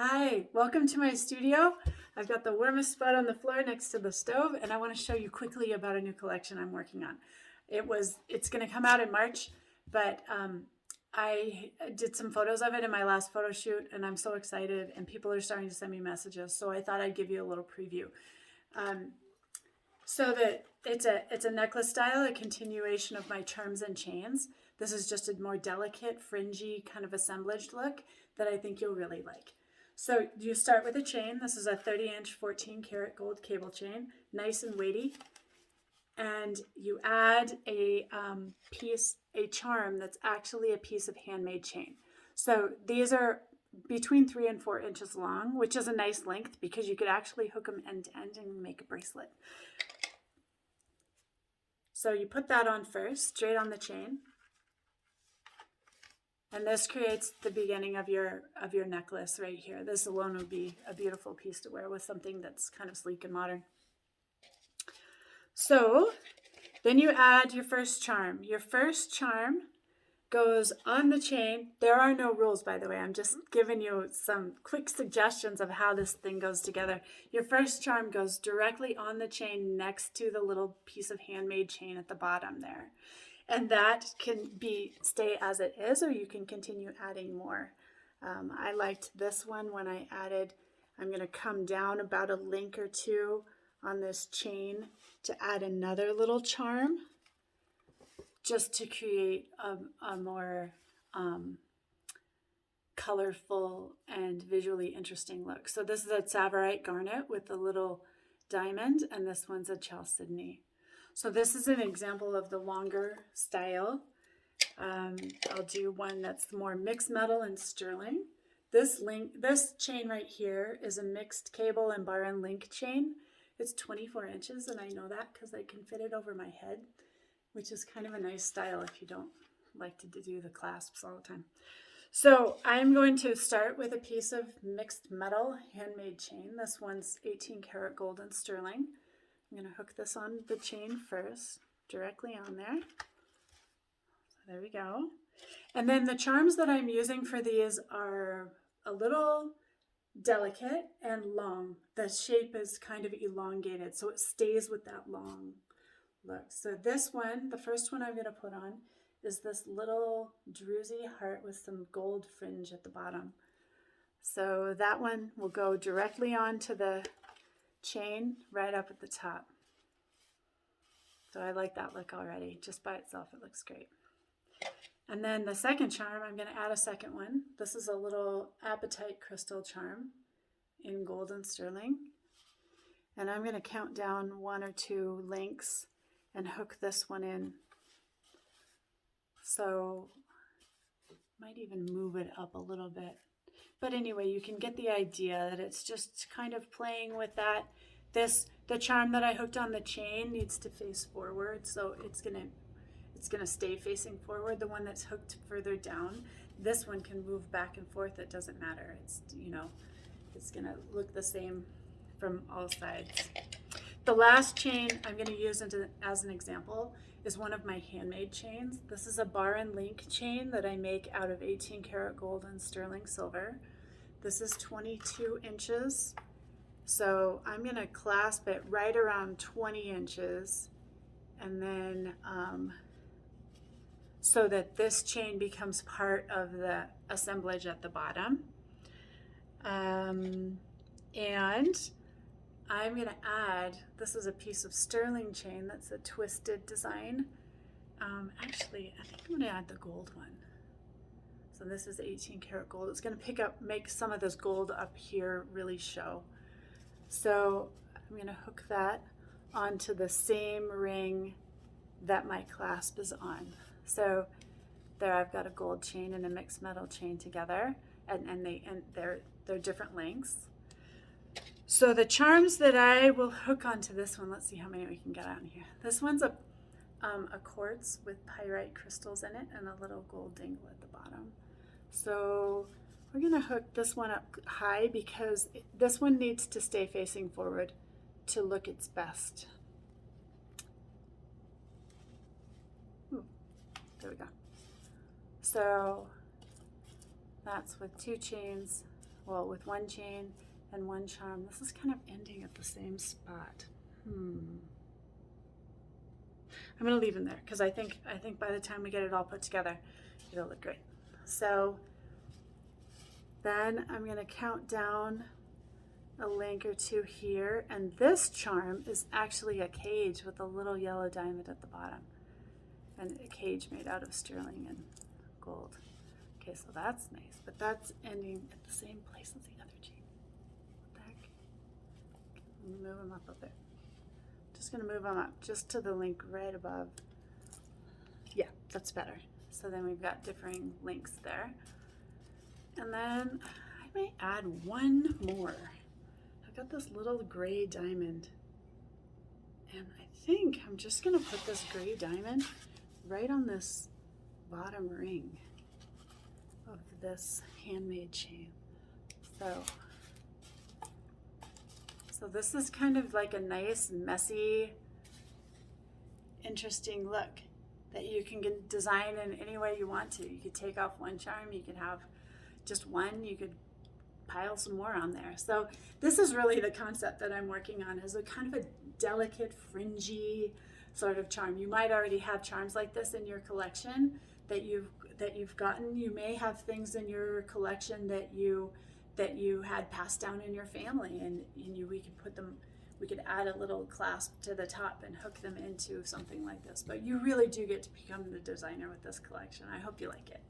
Hi, welcome to my studio. I've got the warmest spot on the floor next to the stove, and I want to show you quickly about a new collection I'm working on. It's going to come out in March, but I did some photos of it in my last photo shoot, and I'm so excited, and people are starting to send me messages, so I thought I'd give you a little preview. Um, so that it's a necklace style, a continuation of my charms and chains. This is just a more delicate, fringy kind of assemblage look that I think you'll really like. So you start with a chain. This is a 30-inch, 14-karat gold cable chain, nice and weighty. And you add a charm that's actually a piece of handmade chain. So these are between 3 and 4 inches long, which is a nice length because you could actually hook them end to end and make a bracelet. So you put that on first, straight on the chain. And this creates the beginning of your necklace right here. This alone would be a beautiful piece to wear with something that's kind of sleek and modern. So then you add your first charm. Your first charm goes on the chain. There are no rules, by the way. I'm just giving you some quick suggestions of how this thing goes together. Your first charm goes directly on the chain next to the little piece of handmade chain at the bottom there. And that can stay as it is, or you can continue adding more. I liked this one when I added, I'm going to come down about a link or two on this chain to add another little charm just to create a more colorful and visually interesting look. So this is a Tsavorite garnet with a little diamond, and this one's a Chalcedony. So this is an example of the longer style. I'll do one that's more mixed metal and sterling. This chain right here is a mixed cable and bar and link chain. It's 24 inches, and I know that because I can fit it over my head, which is kind of a nice style if you don't like to do the clasps all the time. So I'm going to start with a piece of mixed metal handmade chain. This one's 18 karat gold and sterling. I'm going to hook this on the chain first, directly on there. So there we go. And then the charms that I'm using for these are a little delicate and long. The shape is kind of elongated, so it stays with that long look. So this one, the first one I'm going to put on, is this little druzy heart with some gold fringe at the bottom. So that one will go directly onto the chain right up at the top. So I like that look already. Just by itself, it looks great. And then the second charm, I'm going to add a second one. This is a little apatite crystal charm in gold and sterling. And I'm going to count down 1 or 2 links and hook this one in. So might even move it up a little bit. But anyway, you can get the idea that it's just kind of playing with that. The charm that I hooked on the chain needs to face forward, so it's gonna stay facing forward. The one that's hooked further down, this one can move back and forth. It doesn't matter. It's gonna look the same from all sides. The last chain I'm gonna use as an example is one of my handmade chains. This is a bar and link chain that I make out of 18 karat gold and sterling silver. This is 22 inches. So I'm going to clasp it right around 20 inches and then so that this chain becomes part of the assemblage at the bottom. And I'm going to add, this is a piece of sterling chain that's a twisted design. Actually, I think I'm going to add the gold one. So this is 18 karat gold. It's going to make some of this gold up here really show. So I'm going to hook that onto the same ring that my clasp is on. So there I've got a gold chain and a mixed metal chain together, and they're different lengths. So the charms that I will hook onto this one, let's see how many we can get on here. This one's a quartz with pyrite crystals in it and a little gold dingle at the bottom. So we're going to hook this one up high because this one needs to stay facing forward to look its best. There we go. So that's with 2 chains well, with one chain and one charm. This is kind of ending at the same spot. I'm going to leave them there because I think by the time we get it all put together, it'll look great. So then I'm going to count down a link or two here, and this charm is actually a cage with a little yellow diamond at the bottom, and a cage made out of sterling and gold. Okay, so that's nice, but that's ending at the same place as the other chain. What the heck? Let me move them up a bit. Just going to move them up just to the link right above. Yeah, that's better. So then we've got differing links there. And then I may add one more. I've got this little gray diamond. And I think I'm just going to put this gray diamond right on this bottom ring of this handmade chain. So this is kind of like a nice, messy, interesting look that you can design in any way you want to. You could take off one charm, you could have just one, you could pile some more on there. So this is really the concept that I'm working on, is a kind of a delicate, fringy sort of charm. You might already have charms like this in your collection that you've gotten. You may have things in your collection that you had passed down in your family, and we could add a little clasp to the top and hook them into something like this. But you really do get to become the designer with this collection. I hope you like it.